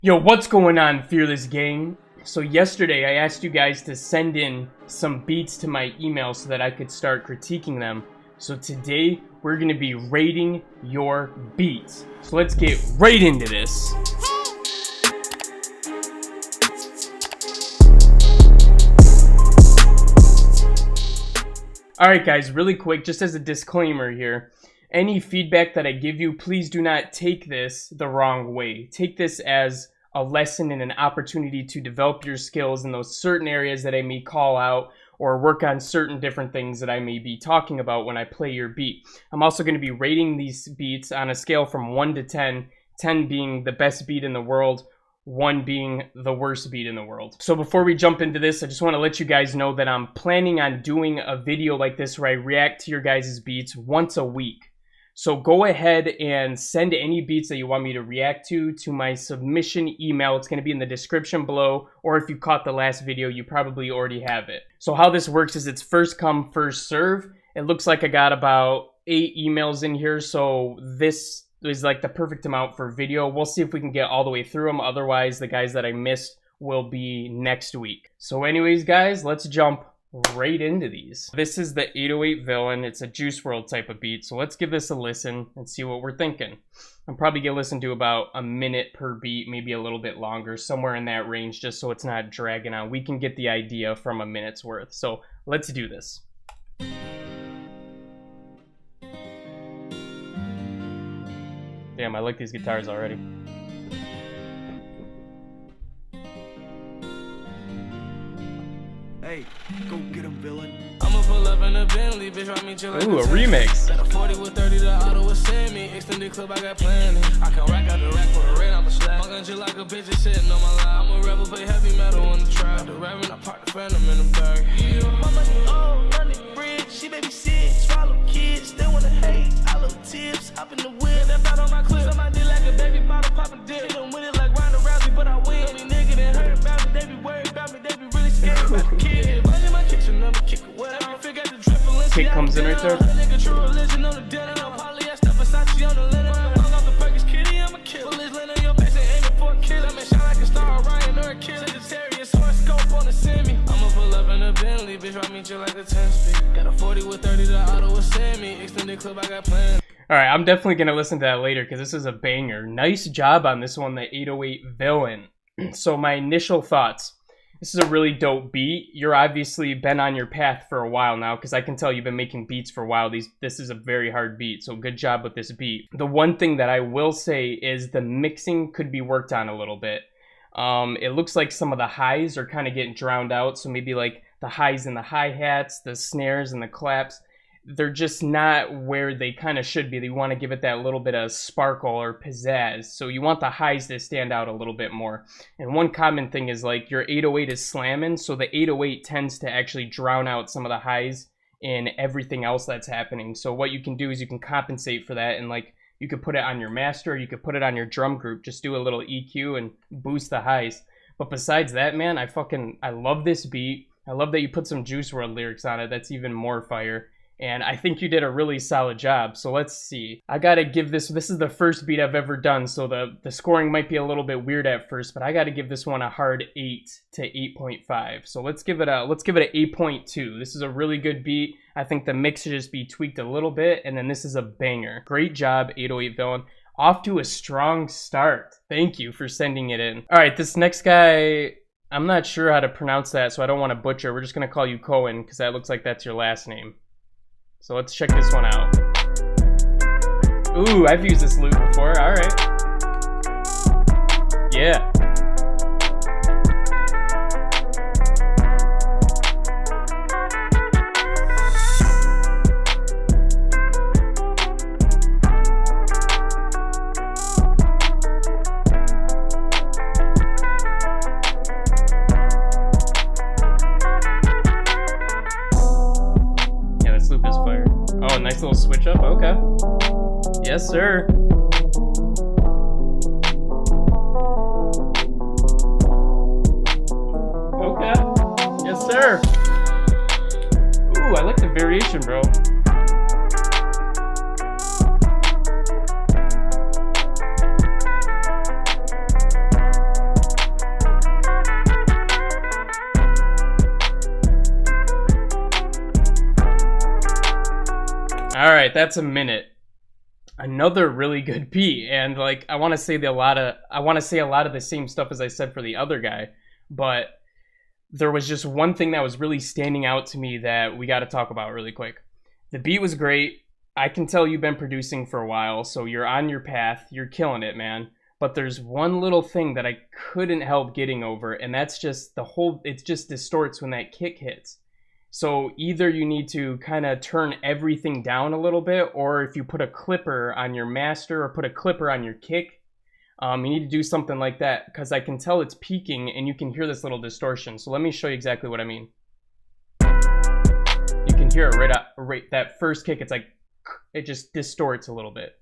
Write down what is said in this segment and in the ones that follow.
Yo, what's going on, Fearless Gang? So yesterday I asked you guys to send in some beats to my email so that I could start critiquing them. So today we're going to be rating your beats. So let's get right into this. Alright guys, really quick, just as a disclaimer here. Any feedback that I give you, please do not take this the wrong way. Take this as a lesson and an opportunity to develop your skills in those certain areas that I may call out or work on certain different things that I may be talking about when I play your beat. I'm also going to be rating these beats on a scale from 1 to 10, 10 being the best beat in the world, 1 being the worst beat in the world. So before we jump into this, I just want to let you guys know that I'm planning on doing a video like this where I react to your guys' beats once a week. So go ahead and send any beats that you want me to react to my submission email. It's going to be in the description below, or if you caught the last video, you probably already have it. So how this works is it's first come, first serve. It looks like I got about 8 emails in here, so this is like the perfect amount for video. We'll see if we can get all the way through them. Otherwise, the guys that I missed will be next week. So anyways, guys, let's jump right into these. This is the 808 Villain. It's a Juice WRLD type of beat, so let's give this a listen and see what we're thinking. I'm probably gonna listen to about a minute per beat, maybe a little bit longer, somewhere in that range, just so it's not dragging on. We can get the idea from a minute's worth. So let's do this. Damn, I like these guitars already. Hey, go get him, villain. I'ma pull up in a Bentley, bitch, ride me chill like ooh, a remix. Got a 40 with 30, the auto will send me. Extended clip, I got plenty. I can rack out the rack for the red, I'm a slap. Fucking you like a bitch is sitting on my lap. I'm a rebel, play heavy metal on the trap. The Reverend, I park the Phantom in the bag. Yeah. My money old, running bridge, she baby sit, swallow kids, still wanna hate. I love tips, hop in the whip, that out on my clip. Somebody like a baby bottle, poppin' dip. Hit 'em with it like Ronda Rousey, but I win. Any nigga that heard about me, they be worried about me, they be really scared about the kid. Kick comes in right there. Alright, I'm definitely gonna listen to that later because this is a banger. Nice job on this one, the 808 Villain. So my initial thoughts. This is a really dope beat. You're obviously been on your path for a while now, because I can tell you've been making beats for a while. This is a very hard beat, so good job with this beat. The one thing that I will say is the mixing could be worked on a little bit. It looks like some of the highs are kind of getting drowned out, so maybe like the highs in the hi-hats, the snares, and the claps, they're just not where they kind of should be. They want to give it that little bit of sparkle or pizzazz. So you want the highs to stand out a little bit more. And one common thing is like your 808 is slamming, so the 808 tends to actually drown out some of the highs in everything else that's happening. So what you can do is you can compensate for that, and like you could put it on your master, or you could put it on your drum group, just do a little EQ and boost the highs. But besides that, man, I love this beat. I love that you put some Juice WRLD lyrics on it. That's even more fire. And I think you did a really solid job. So let's see. I gotta give this is the first beat I've ever done, so the scoring might be a little bit weird at first, but I gotta give this one a hard 8 to 8.5. So let's give it a 8.2. This is a really good beat. I think the mix should just be tweaked a little bit, and then this is a banger. Great job, 808 Villain. Off to a strong start. Thank you for sending it in. Alright, this next guy, I'm not sure how to pronounce that, so I don't want to butcher. We're just gonna call you Cohen, because that looks like that's your last name. So let's check this one out. Ooh, I've used this loop before. All right. Yeah. Loop is fire. Oh, nice little switch up. Okay. Yes, sir. Okay. Yes, sir. Ooh, I like the variation, bro. All right, that's a minute. Another really good beat, and like I want to say a lot of the same stuff as I said for the other guy, but there was just one thing that was really standing out to me that we got to talk about really quick. The beat was great. I can tell you've been producing for a while, so you're on your path. You're killing it, man. But there's one little thing that I couldn't help getting over, and that's just it just distorts when that kick hits. So either you need to kind of turn everything down a little bit, or if you put a clipper on your master or put a clipper on your kick, you need to do something like that, because I can tell it's peaking and you can hear this little distortion. So let me show you exactly what I mean. You can hear it right that first kick. It's like, it just distorts a little bit.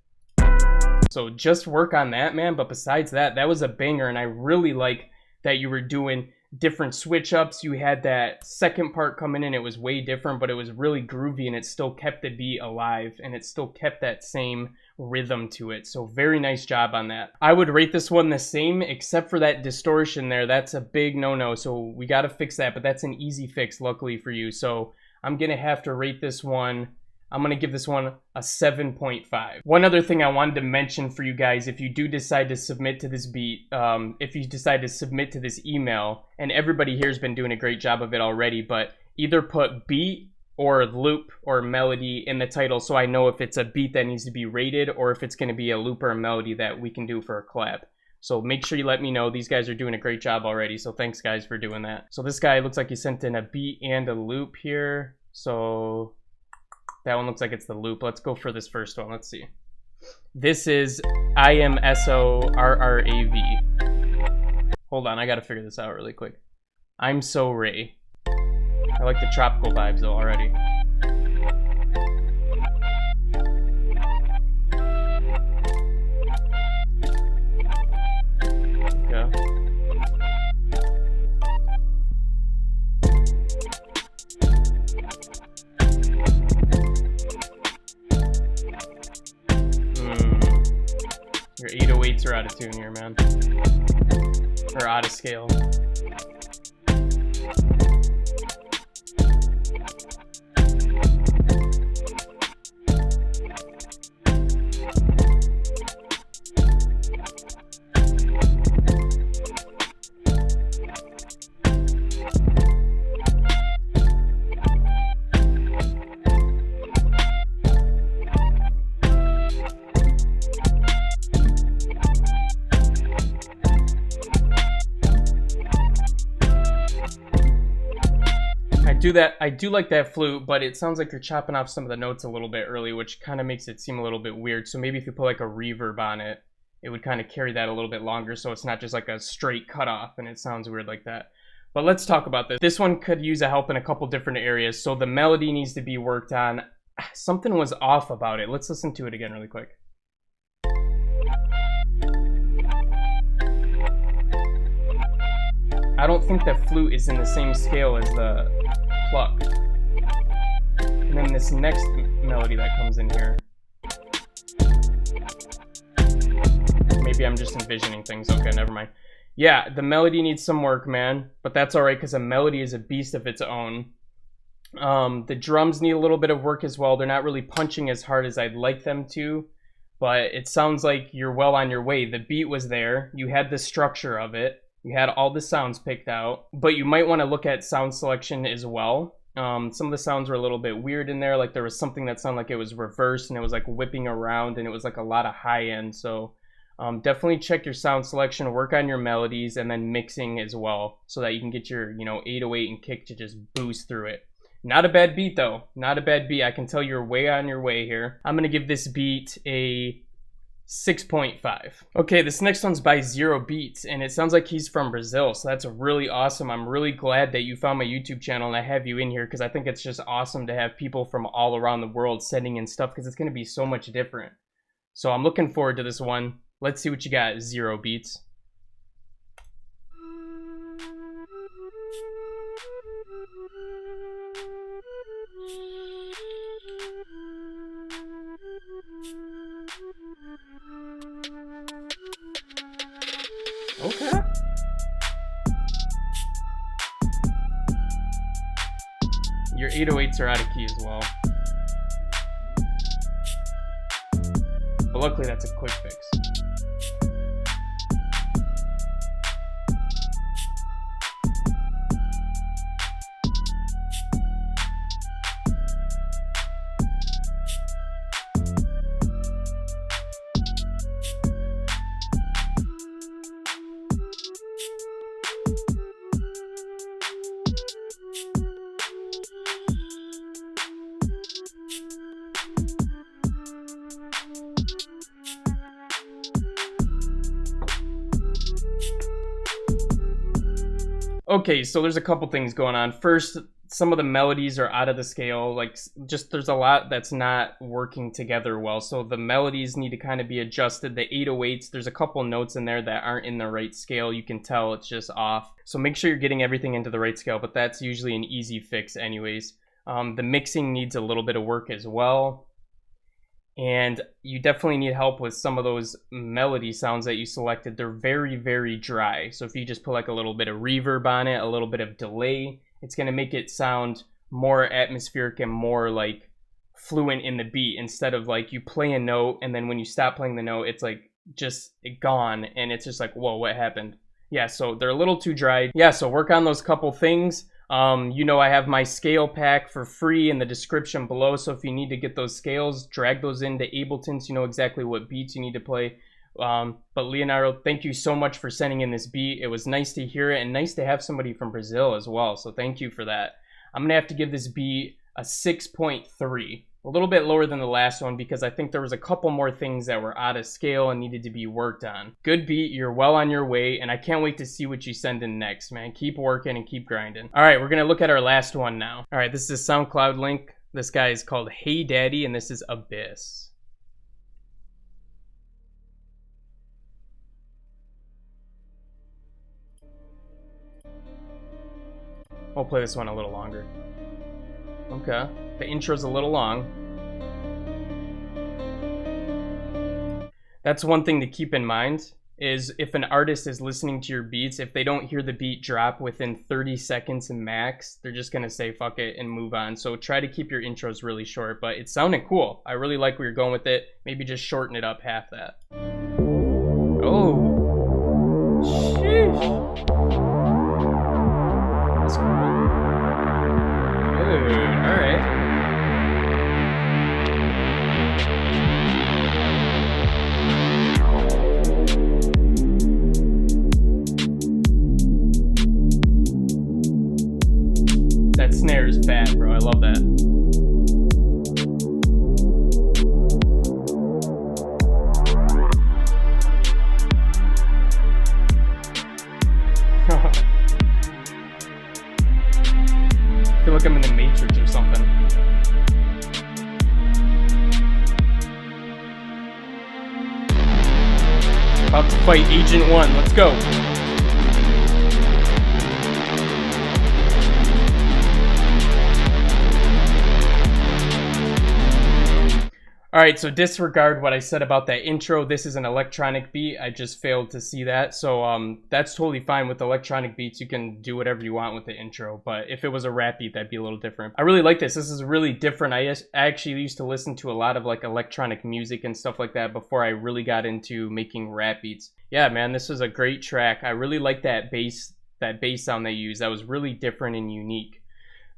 So just work on that, man. But besides that, that was a banger, and I really like that you were doing different switch ups. You had that second part coming in, it was way different, but it was really groovy, and it still kept the beat alive, and it still kept that same rhythm to it. So very nice job on that. I would rate this one the same, except for that distortion there. That's a big no-no, so we got to fix that, but that's an easy fix luckily for you. So I'm gonna have to rate this one, I'm going to give this one a 7.5. One other thing I wanted to mention for you guys, if you do decide to submit to this beat, if you decide to submit to this email, and everybody here has been doing a great job of it already, but either put beat or loop or melody in the title so I know if it's a beat that needs to be rated or if it's going to be a loop or a melody that we can do for a collab. So make sure you let me know. These guys are doing a great job already, so thanks guys for doing that. So this guy looks like he sent in a beat and a loop here. So that one looks like it's the loop. Let's go for this first one. Let's see. This is IMSORRAV. Hold on, I gotta figure this out really quick. I'm So Ray. I like the tropical vibes though already. Okay. Your 808s are out of tune here, man. Or out of scale. I do like that flute, but it sounds like you're chopping off some of the notes a little bit early, which kind of makes it seem a little bit weird. So maybe if you put like a reverb on it, it would kind of carry that a little bit longer, so it's not just like a straight cutoff and it sounds weird like that. But let's talk about this. This one could use a help in a couple different areas. So the melody needs to be worked on. Something was off about it. Let's listen to it again really quick. I don't think the flute is in the same scale as the pluck. And then this next melody that comes in here. Maybe I'm just envisioning things. Okay, never mind. Yeah, the melody needs some work, man. But that's alright, because a melody is a beast of its own. The drums need a little bit of work as well. They're not really punching as hard as I'd like them to. But it sounds like you're well on your way. The beat was there. You had the structure of it. You had all the sounds picked out, but you might want to look at sound selection as well. Some of the sounds were a little bit weird in there. Like there was something that sounded like it was reversed and it was like whipping around and it was like a lot of high end. So definitely check your sound selection, work on your melodies, and then mixing as well so that you can get your 808 and kick to just boost through it. Not a bad beat though. Not a bad beat. I can tell you're way on your way here. I'm going to give this beat a 6.5. Okay, this next one's by Zero Beats, and it sounds like he's from Brazil, so that's really awesome. I'm really glad that you found my YouTube channel and I have you in here, because I think it's just awesome to have people from all around the world sending in stuff, because it's going to be so much different. So I'm looking forward to this one. Let's see what you got, Zero Beats. Okay. Your 808s are out of key as well. But luckily that's a quick fix. Okay, so there's a couple things going on. First, some of the melodies are out of the scale. Like, just there's a lot that's not working together well. So the melodies need to kind of be adjusted. The 808s, there's a couple notes in there that aren't in the right scale. You can tell it's just off. So make sure you're getting everything into the right scale, but that's usually an easy fix anyways. The mixing needs a little bit of work as well. And you definitely need help with some of those melody sounds that you selected. They're very, very dry. So if you just put like a little bit of reverb on it, a little bit of delay, it's going to make it sound more atmospheric and more like fluent in the beat, instead of like you play a note and then when you stop playing the note, it's like just gone and it's just like, whoa, what happened? Yeah, so they're a little too dry. Yeah, so work on those couple things. You know, I have my scale pack for free in the description below, so if you need to get those scales, drag those into Ableton so you know exactly what beats you need to play. But Leonardo, thank you so much for sending in this beat. It was nice to hear it and nice to have somebody from Brazil as well, so thank you for that. I'm gonna have to give this beat a 6.3. A little bit lower than the last one because I think there was a couple more things that were out of scale and needed to be worked on. Good beat, you're well on your way, and I can't wait to see what you send in next, man. Keep working and keep grinding. All right, we're gonna look at our last one now. All right, this is a SoundCloud link. This guy is called Hey Daddy, and this is Abyss. We'll play this one a little longer. Okay, the intro's a little long. That's one thing to keep in mind, is if an artist is listening to your beats, if they don't hear the beat drop within 30 seconds max, they're just gonna say fuck it and move on. So try to keep your intros really short, but it sounded cool. I really like where you're going with it. Maybe just shorten it up half that. Oh, sheesh. That's cool. Dude, alright. That snare is fat, bro. I love that. I feel like I'm in the Matrix or something. About to fight Agent 1. Let's go. Alright, so disregard what I said about that intro. This is an electronic beat. I just failed to see that. So that's totally fine with electronic beats. You can do whatever you want with the intro. But if it was a rap beat, that'd be a little different. I really like this. This is really different. I actually used to listen to a lot of like electronic music and stuff like that before I really got into making rap beats. Yeah, man, this was a great track. I really like that bass sound they used. That was really different and unique.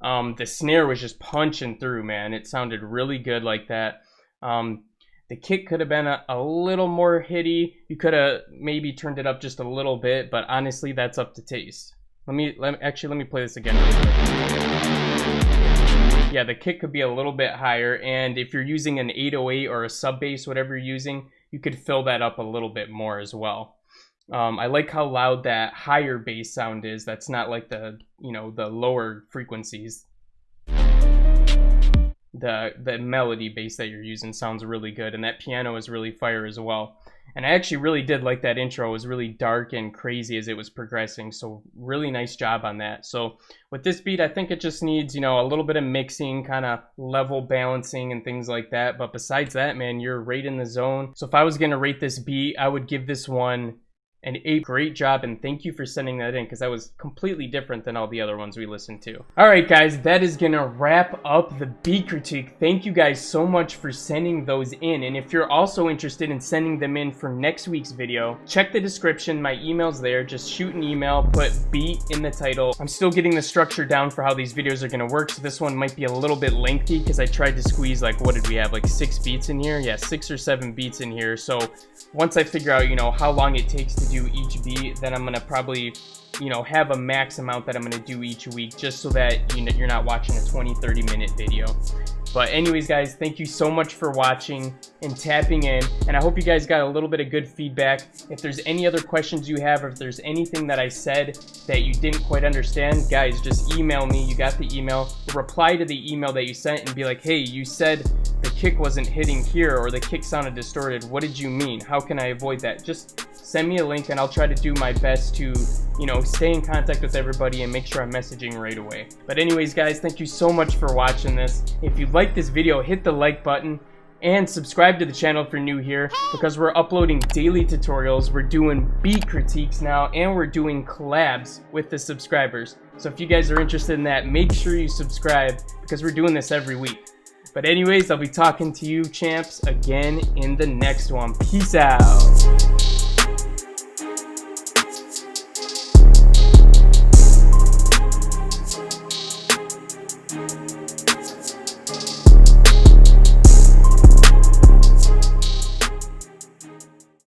The snare was just punching through, man. It sounded really good like that. The kick could have been a little more hitty. You could have maybe turned it up just a little bit, but honestly, that's up to taste. Let me play this again really quick. Yeah, the kick could be a little bit higher, and if you're using an 808 or a sub bass, whatever you're using, you could fill that up a little bit more as well. I like how loud that higher bass sound is. That's not like the lower frequencies. The melody bass that you're using sounds really good, and that piano is really fire as well. And I actually really did like that intro. It was really dark and crazy as it was progressing, so really nice job on that. So with this beat, I think it just needs, a little bit of mixing, kind of level balancing and things like that. But besides that, man, you're right in the zone. So if I was going to rate this beat, I would give this one and a great job, and thank you for sending that in because that was completely different than all the other ones we listened to. All right, guys, that is gonna wrap up the beat critique. Thank you guys so much for sending those in, and if you're also interested in sending them in for next week's video, check the description. My email's there. Just shoot an email, put beat in the title. I'm still getting the structure down for how these videos are gonna work, so this one might be a little bit lengthy because I tried to squeeze, like, what did we have, like 6 beats in here? Yeah, 6 or 7 beats in here. So once I figure out, you know, how long it takes to do each beat, then I'm gonna probably, you know, have a max amount that I'm gonna do each week, just so that, you know, you're not watching a 20-30 minute video. But anyways, guys, thank you so much for watching and tapping in, and I hope you guys got a little bit of good feedback. If there's any other questions you have, or if there's anything that I said that you didn't quite understand, guys, just email me. You got the email. Reply to the email that you sent and be like, hey, you said the kick wasn't hitting here, or the kick sounded distorted. What did you mean? How can I avoid that? Just send me a link, and I'll try to do my best to, you know, stay in contact with everybody and make sure I'm messaging right away. But anyways, guys, thank you so much for watching this. If you like this video, hit the like button and subscribe to the channel if you're new here, because we're uploading daily tutorials. We're doing beat critiques now, and we're doing collabs with the subscribers. So if you guys are interested in that, make sure you subscribe, because we're doing this every week. But anyways, I'll be talking to you champs again in the next one. Peace out.